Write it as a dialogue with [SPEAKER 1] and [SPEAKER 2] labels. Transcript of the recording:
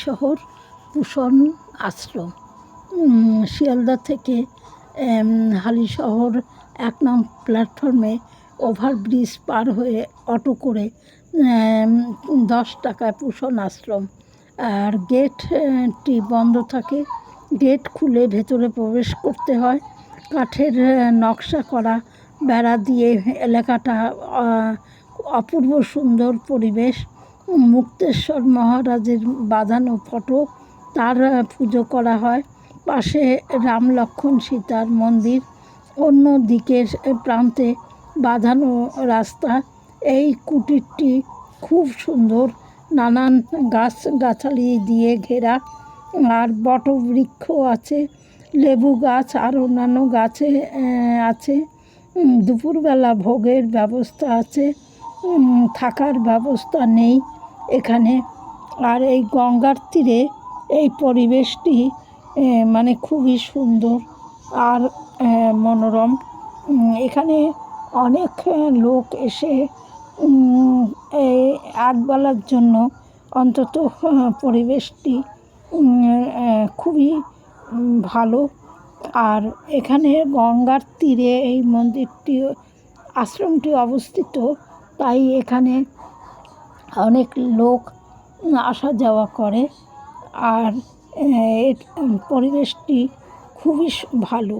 [SPEAKER 1] শহর কুষণ আশ্রম। শিয়ালদা থেকে হালিশহর ১ নং প্ল্যাটফর্মে ওভারব্রিজ পার হয়ে অটো করে ১০ টাকায় কুষণ আশ্রম। আর গেটটি বন্ধ থাকে। গেট খুলে ভেতরে প্রবেশ করতে হয়। কাঠের নকশা করা বেড়া দিয়ে এলাকাটা অপূর্ব সুন্দর পরিবেশ। মুক্তেশ্বর মহারাজের বাঁধানো ফটো, তার পুজো করা হয়। পাশে রাম লক্ষ্মণ সীতার মন্দির, অন্য দিকের প্রান্তে বাঁধানো রাস্তা। এই কুটিরটি খুব সুন্দর, নানান গাছগাছালি দিয়ে ঘেরা, আর বটবৃক্ষ আছে, লেবু গাছ আর অন্যান্য গাছে আছে। দুপুরবেলা ভোগের ব্যবস্থা আছে, থাকার ব্যবস্থা নেই এখানে। আর এই গঙ্গার তীরে এই পরিবেশটি মানে খুবই সুন্দর আর মনোরম। এখানে অনেক লোক এসে একবেলার জন্য অন্তত পরিবেশটি খুবই ভালো। আর এখানে গঙ্গার তীরে এই মন্দিরটি, আশ্রমটি অবস্থিত, তাই এখানে অনেক লোক আসা যাওয়া করে। আর এর পরিবেশটি খুবই ভালো।